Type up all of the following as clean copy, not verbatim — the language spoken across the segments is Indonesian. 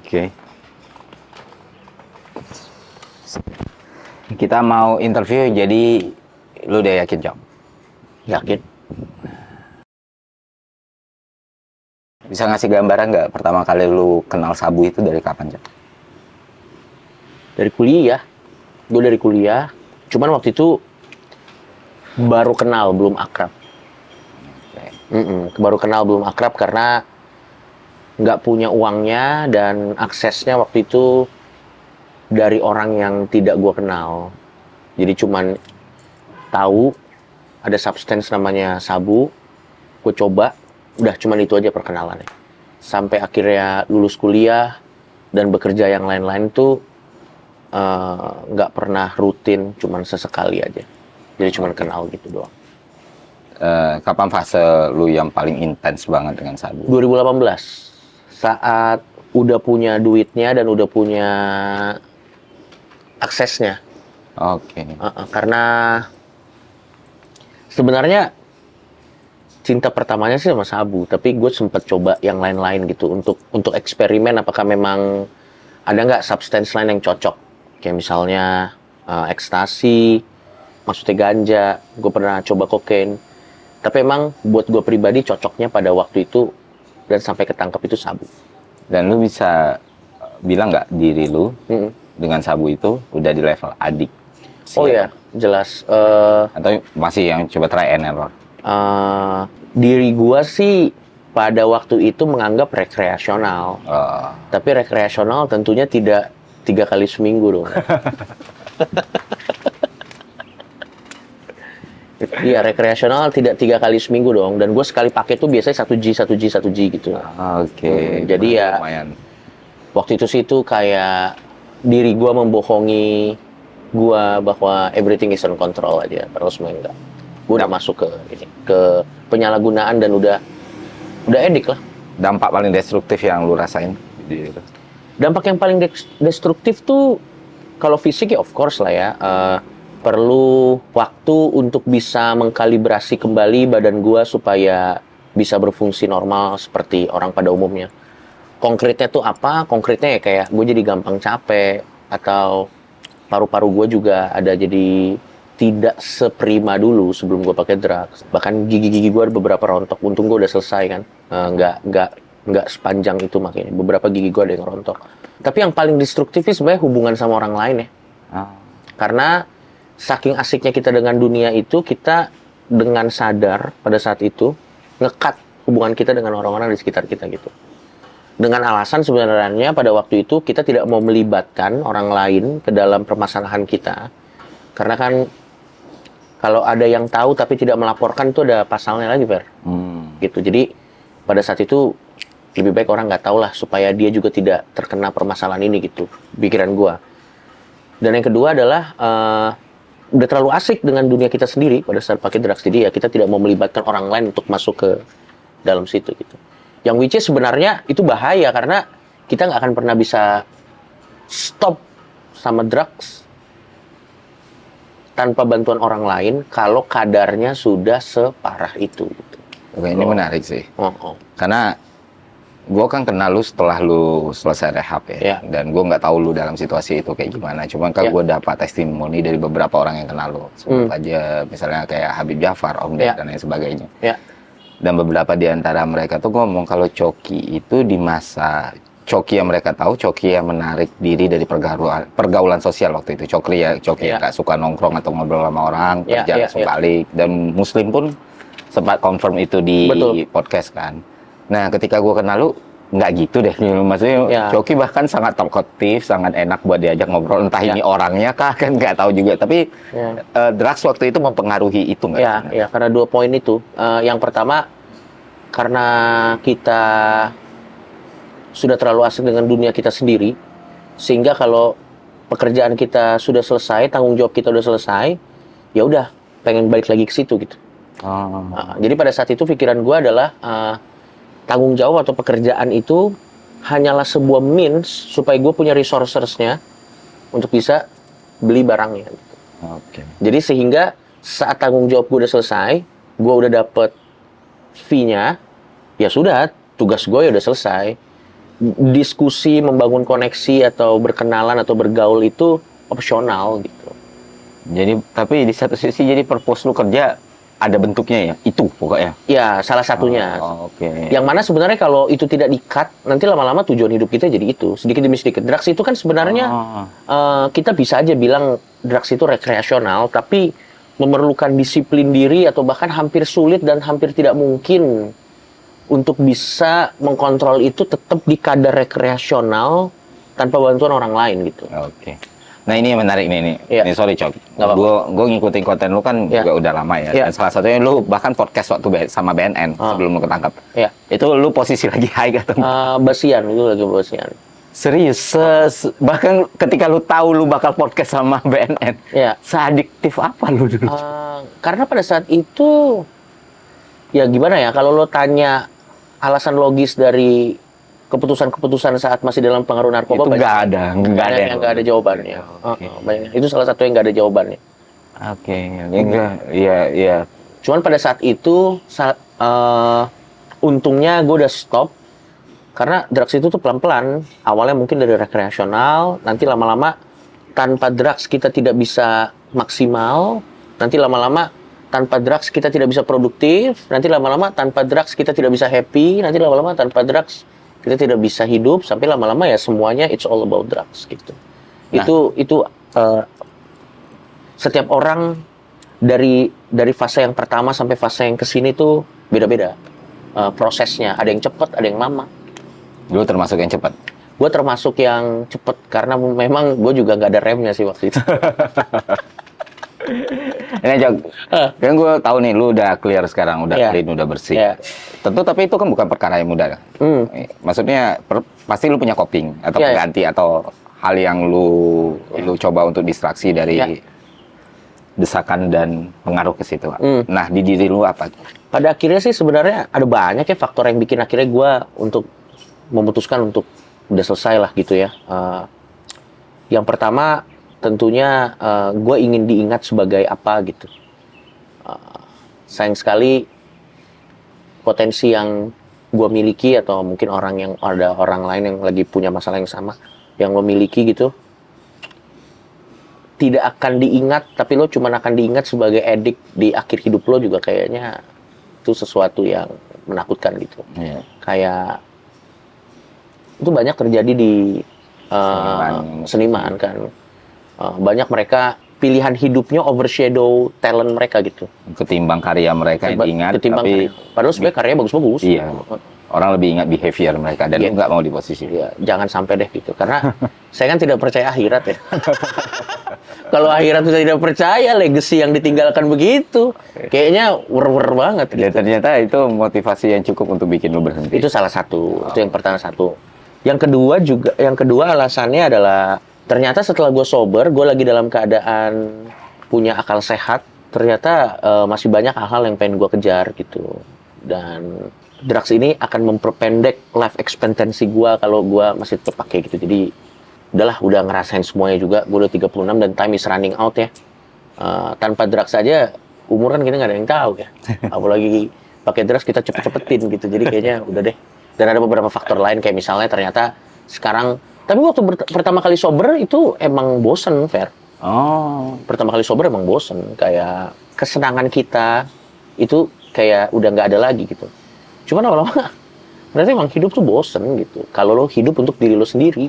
Oke. Kita mau interview, jadi lu udah yakin, Cok? Yakin. Bisa ngasih gambaran nggak pertama kali lu kenal sabu itu dari kapan, Cok? Dari kuliah. Gue dari kuliah. Cuman waktu itu baru kenal, belum akrab. Baru kenal, belum akrab karena nggak punya uangnya dan aksesnya waktu itu dari orang yang tidak gue kenal. Jadi cuman tahu ada substance namanya sabu, gue coba, udah cuman itu aja perkenalannya. Sampai akhirnya lulus kuliah dan bekerja yang lain-lain tuh nggak pernah rutin, cuman sesekali aja. Jadi cuman kenal gitu doang. Kapan fase lu yang paling intens banget dengan sabu? 2018, saat udah punya duitnya dan udah punya aksesnya. Oke. Karena sebenarnya cinta pertamanya sih sama sabu, tapi gue sempet coba yang lain-lain gitu untuk eksperimen apakah memang ada nggak substance lain yang cocok, kayak misalnya ekstasi, maksudnya ganja. Gue pernah coba kokain, tapi emang buat gue pribadi cocoknya pada waktu itu dan sampai ketangkep itu sabu. Dan lu bisa bilang nggak diri lu dengan sabu itu udah di level adik? Oh iya, jelas. Atau masih yang coba try and error? Diri gua sih pada waktu itu menganggap rekreasional. Tapi rekreasional tentunya tidak 3 kali seminggu dong. Iya, rekreasional tidak 3 kali seminggu dong. Dan gue sekali pakai tuh biasanya 1G gitu. Oke. Jadi ya, lumayan. Waktu itu sih tuh kayak diri gua membohongi gua bahwa everything is on control aja. Padahal sebenarnya enggak. Gue udah masuk ke penyalahgunaan dan udah edik lah. Dampak paling destruktif yang lu rasain di itu? Dampak yang paling destruktif tuh kalau fisik ya of course lah ya. Perlu waktu untuk bisa mengkalibrasi kembali badan gua supaya bisa berfungsi normal seperti orang pada umumnya. Konkretnya tuh apa? Konkretnya ya kayak gue jadi gampang capek, atau paru-paru gue juga ada jadi tidak seprima dulu sebelum gue pakai drugs. Bahkan gigi-gigi gue ada beberapa rontok. Untung gue udah selesai kan. Nggak sepanjang itu makanya. Beberapa gigi gue ada yang rontok. Tapi yang paling destruktif sebenarnya hubungan sama orang lain ya. Karena saking asiknya kita dengan dunia itu, kita dengan sadar pada saat itu ngekat hubungan kita dengan orang-orang di sekitar kita gitu. Dengan alasan sebenarnya pada waktu itu kita tidak mau melibatkan orang lain ke dalam permasalahan kita. Karena kan kalau ada yang tahu tapi tidak melaporkan itu ada pasalnya lagi, Fer. Gitu. Jadi pada saat itu lebih baik orang nggak tahu lah supaya dia juga tidak terkena permasalahan ini gitu. Pikiran gua. Dan yang kedua adalah udah terlalu asik dengan dunia kita sendiri pada saat pakai drugs. Jadi ya kita tidak mau melibatkan orang lain untuk masuk ke dalam situ gitu. Yang which is sebenarnya itu bahaya karena kita nggak akan pernah bisa stop sama drugs tanpa bantuan orang lain kalau kadarnya sudah separah itu. Gitu. Oke, ini menarik sih. Karena gue kan kenal lu setelah lu selesai rehab ya. Dan gue nggak tahu lu dalam situasi itu kayak gimana. Cuma kan gue dapat testimoni dari beberapa orang yang kenal lu. Sebut aja misalnya kayak Habib Jafar, Om Ded, dan lain sebagainya. Dan beberapa di antara mereka tuh ngomong kalau Coki itu di masa Coki yang mereka tahu, Coki yang menarik diri dari pergaulan sosial waktu itu. Coki yang gak suka nongkrong atau ngobrol sama orang, kerja langsung balik. Dan Muslim pun sempat confirm itu di podcast kan. Nah ketika gue kenal lu, nggak gitu deh. Maksudnya Coki bahkan sangat talkative, sangat enak buat diajak ngobrol. Entah ini orangnya kah, kan nggak tahu juga. Tapi drugs waktu itu mempengaruhi itu nggak? Ya, karena 2 poin itu. Yang pertama, karena kita sudah terlalu asik dengan dunia kita sendiri, sehingga kalau pekerjaan kita sudah selesai, tanggung jawab kita udah selesai, ya udah pengen balik lagi ke situ gitu. Jadi pada saat itu pikiran gue adalah tanggung jawab atau pekerjaan itu hanyalah sebuah means supaya gue punya resources-nya untuk bisa beli barangnya. Gitu. Jadi sehingga saat tanggung jawab gue udah selesai, gue udah dapet fee-nya, ya sudah, tugas gue ya udah selesai. diskusi, membangun koneksi atau berkenalan atau bergaul itu opsional gitu. Jadi tapi di satu sisi jadi purpose lu kerja ada bentuknya ya, itu pokoknya. Ya, salah satunya. Oke. Yang mana sebenarnya kalau itu tidak di-cut, nanti lama-lama tujuan hidup kita jadi itu. Sedikit demi sedikit. Drugs itu kan sebenarnya kita bisa aja bilang drugs itu rekreasional, tapi memerlukan disiplin diri atau bahkan hampir sulit dan hampir tidak mungkin untuk bisa mengkontrol itu tetap di kadar rekreasional tanpa bantuan orang lain gitu. Oke. Nah ini yang menarik nih. Ya. Ini sorry Cok. Gue ngikutin konten lu kan juga udah lama ya. Dan salah satunya lu bahkan podcast waktu sama BNN sebelum lu ketangkap. Ya. Itu lu posisi lagi high atau? Basian, itu lagi basian. Serius? Bahkan ketika lu tahu lu bakal podcast sama BNN, seadiktif apa lu dulu? Karena pada saat itu, ya gimana ya, kalau lo tanya alasan logis dari keputusan-keputusan saat masih dalam pengaruh narkoba, itu nggak ada jawabannya. Okay. Itu salah satu yang nggak ada jawabannya. Oke, iya. Cuman pada saat itu, untungnya gue udah stop. Karena drugs itu tuh pelan-pelan. Awalnya mungkin dari rekreasional, nanti lama-lama tanpa drugs kita tidak bisa maksimal, nanti lama-lama tanpa drugs kita tidak bisa produktif, nanti lama-lama tanpa drugs kita tidak bisa happy, nanti lama-lama tanpa drugs kita tidak bisa hidup, sampai lama-lama ya semuanya it's all about drugs gitu. Nah, itu setiap orang dari fase yang pertama sampai fase yang kesini tuh beda-beda prosesnya. Ada yang cepat, ada yang lama. Lu termasuk yang cepat? Gue termasuk yang cepat karena memang gue juga nggak ada remnya sih waktu itu. Ini Jok, kan gue tahu nih lu udah clear sekarang, udah clean, udah bersih. Tentu tapi itu kan bukan perkara yang mudah. Maksudnya pasti lu punya coping atau pengganti atau hal yang lu coba untuk distraksi dari desakan dan pengaruh ke situ. Nah, di diri lu apa? Pada akhirnya sih sebenarnya ada banyak ya faktor yang bikin akhirnya gue untuk memutuskan untuk udah selesai lah gitu ya. Yang pertama tentunya gue ingin diingat sebagai apa gitu. Sayang sekali potensi yang gue miliki atau mungkin ada orang lain yang lagi punya masalah yang sama yang lo miliki gitu tidak akan diingat, tapi lo cuma akan diingat sebagai edik di akhir hidup lo juga. Kayaknya itu sesuatu yang menakutkan gitu. Kayak itu banyak terjadi di seniman kan. Banyak mereka pilihan hidupnya overshadow talent mereka gitu. Ketimbang karya mereka yang diingat, tapi padahal sebenarnya karyanya bagus-bagus. Iya. Orang lebih ingat behavior mereka dan lu nggak mau di posisi. Iya, jangan sampai deh gitu. Karena saya kan tidak percaya akhirat ya. Kalau akhirat sudah tidak percaya, legacy yang ditinggalkan begitu, kayaknya wer-wer banget. Gitu. Dan ternyata itu motivasi yang cukup untuk bikin lu berhenti. Itu salah satu. Itu yang pertama satu. Yang kedua alasannya adalah ternyata setelah gue sober, gue lagi dalam keadaan punya akal sehat. Ternyata masih banyak hal-hal yang pengen gue kejar gitu. Dan drugs ini akan memperpendek life expectancy gue kalau gue masih tetap pakai gitu. Jadi udah ngerasain semuanya juga. Gue udah 36 dan time is running out ya. Tanpa drugs aja umur kan kita nggak ada yang tahu ya. Apalagi pakai drugs kita cepet-cepetin gitu. Jadi kayaknya udah deh. Dan ada beberapa faktor lain kayak misalnya ternyata sekarang. Tapi waktu pertama kali sober itu emang bosen, Fer. Pertama kali sober emang bosen. Kayak kesenangan kita itu kayak udah nggak ada lagi gitu. Cuman lama-lama berarti emang hidup tuh bosen gitu. Kalau lo hidup untuk diri lo sendiri.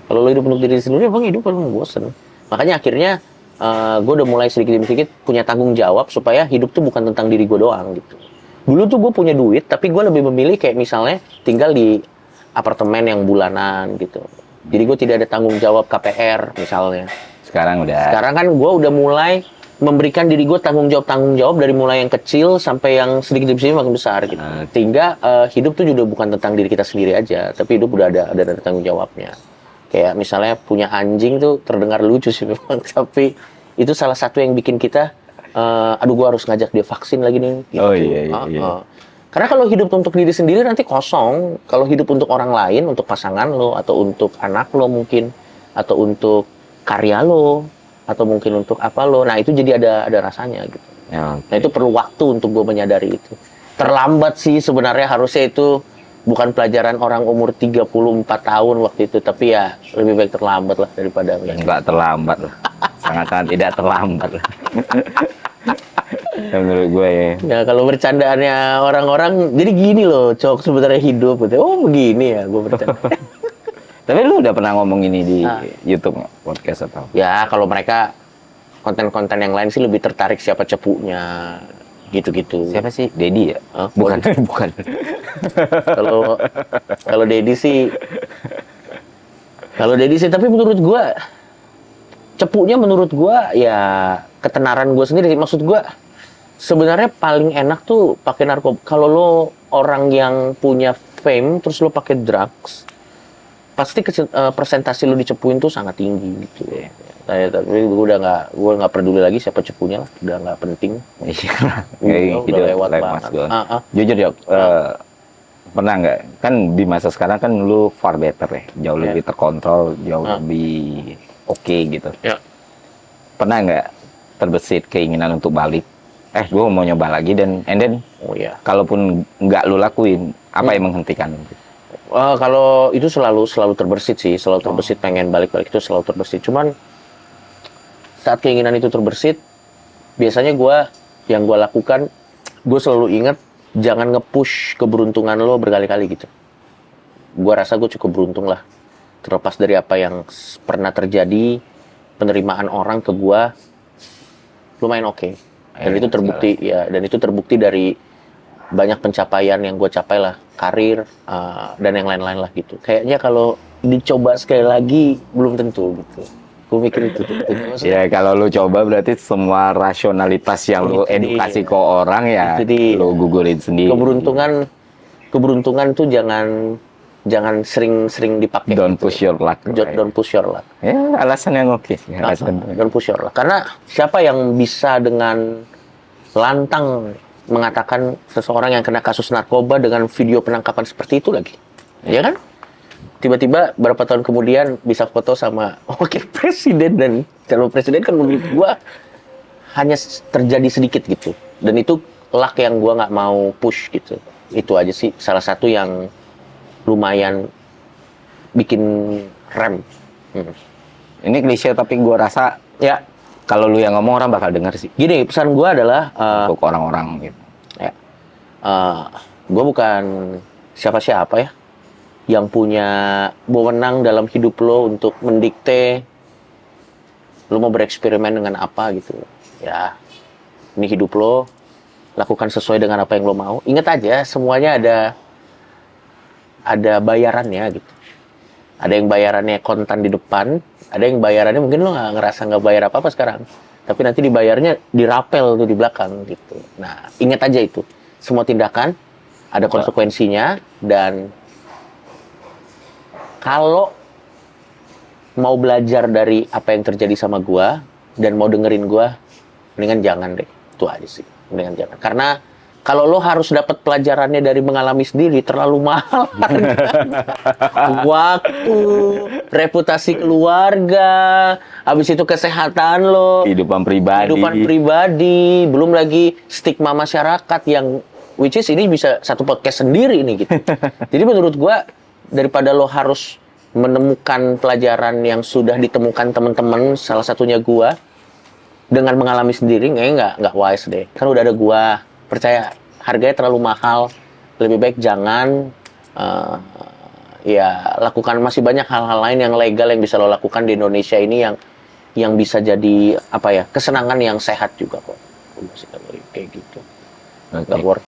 Kalau lo hidup untuk diri sendiri emang hidup emang bosen. Makanya akhirnya gue udah mulai sedikit demi sedikit punya tanggung jawab supaya hidup tuh bukan tentang diri gue doang gitu. Dulu tuh gue punya duit, tapi gue lebih memilih kayak misalnya tinggal di apartemen yang bulanan gitu. Jadi gue tidak ada tanggung jawab KPR misalnya. Sekarang kan gue udah mulai memberikan diri gue tanggung jawab dari mulai yang kecil sampai yang sedikit demi sedikit makin besar gitu. Sehingga hidup tuh juga bukan tentang diri kita sendiri aja, tapi hidup udah ada tanggung jawabnya. Kayak misalnya punya anjing tuh terdengar lucu sih memang, tapi itu salah satu yang bikin kita aduh gue harus ngajak dia vaksin lagi nih gitu. Iya. Karena kalau hidup untuk diri sendiri nanti kosong. Kalau hidup untuk orang lain, untuk pasangan lo atau untuk anak lo mungkin, atau untuk karya lo, atau mungkin untuk apa lo, nah itu jadi ada rasanya gitu. Nah itu perlu waktu untuk gue menyadari itu. Terlambat sih sebenarnya, harusnya itu bukan pelajaran orang umur 34 tahun waktu itu, tapi ya lebih baik terlambat lah daripada enggak terlambat lah. Sangat-sangat tidak terlambat lah. Menurut gue ya. Ya kalau bercandaannya orang-orang, jadi gini loh, Cok, sebenarnya hidup gitu. Oh begini ya, gue bercanda. Tapi lu udah pernah ngomong ini di YouTube nggak? Podcast atau? Ya kalau mereka konten-konten yang lain sih lebih tertarik siapa cepunya, gitu-gitu. Siapa sih? Dedi ya? Bukan, bukan. Kalau Dedi sih, tapi menurut gua cepunya menurut gua ya ketenaran gua sendiri. Maksud gua sebenarnya paling enak tuh pakai narkoba. Kalau lo orang yang punya fame terus lo pakai drugs, pasti persentase lo dicepuin tuh sangat tinggi gitu ya. Tapi gue nggak peduli lagi siapa cepunya lah, udah nggak penting. Iya, udah lewat banget. Jujur ya, pernah nggak? Kan di masa sekarang kan lu far better ya, jauh lebih terkontrol, jauh lebih oke gitu. Ya. Pernah nggak terbesit keinginan untuk balik? Gue mau nyoba lagi and then, kalaupun nggak lu lakuin, apa yang menghentikan? Kalau itu selalu terbersit sih, selalu terbersit pengen balik-balik itu selalu terbersit. Cuman saat keinginan itu terbersit, biasanya yang gue lakukan, gue selalu ingat jangan nge-push keberuntungan lo berkali-kali gitu. Gue rasa gue cukup beruntung lah, terlepas dari apa yang pernah terjadi, penerimaan orang ke gue lumayan oke. Dan itu terbukti dan itu terbukti dari banyak pencapaian yang gue capai lah, karir dan yang lain-lain lah gitu. Kayaknya kalau dicoba sekali lagi belum tentu gitu. Gue mikir itu. Ya kalau lu coba berarti semua rasionalitas yang lu edukasi ke orang ya lu gugulin sendiri. Keberuntungan tuh jangan sering dipakai. Don't push your luck. Don't push your luck. Ya alasan yang oke. Don't push your luck. Karena siapa yang bisa dengan lantang mengatakan seseorang yang kena kasus narkoba dengan video penangkapan seperti itu lagi, ya kan? Tiba-tiba berapa tahun kemudian bisa foto sama wakil presiden dan calon presiden, kan menurut gua hanya terjadi sedikit gitu. Dan itu luck yang gua nggak mau push gitu. Itu aja sih salah satu yang lumayan bikin rem. Ini klise tapi gua rasa ya kalau lu yang ngomong orang bakal denger sih. Gini, pesan gua adalah untuk orang-orang gitu. Ya, gua bukan siapa-siapa ya yang punya wewenang dalam hidup lo untuk mendikte lo mau bereksperimen dengan apa gitu. Ya, ini hidup lo, lakukan sesuai dengan apa yang lo mau. Ingat aja, semuanya ada bayarannya gitu. Ada yang bayarannya kontan di depan, ada yang bayarannya mungkin lo nggak bayar apa-apa sekarang, tapi nanti dibayarnya dirapel tuh di belakang gitu. Nah, ingat aja itu. Semua tindakan ada konsekuensinya, dan kalau mau belajar dari apa yang terjadi sama gua dan mau dengerin gua, mendingan jangan deh. Itu aja sih. Mendingan jangan. Karena kalau lo harus dapat pelajarannya dari mengalami sendiri, terlalu mahal. Waktu, reputasi keluarga, habis itu kesehatan lo, kehidupan pribadi, belum lagi stigma masyarakat yang which is ini bisa satu podcast sendiri nih gitu. Jadi menurut gua, daripada lo harus menemukan pelajaran yang sudah ditemukan teman-teman, salah satunya gua, dengan mengalami sendiri, nggak wise deh. Kan udah ada gua, percaya harganya terlalu mahal, lebih baik jangan. Ya lakukan, masih banyak hal-hal lain yang legal yang bisa lo lakukan di Indonesia ini yang bisa jadi apa ya, kesenangan yang sehat juga kok. Kayak gitu. Nggak worth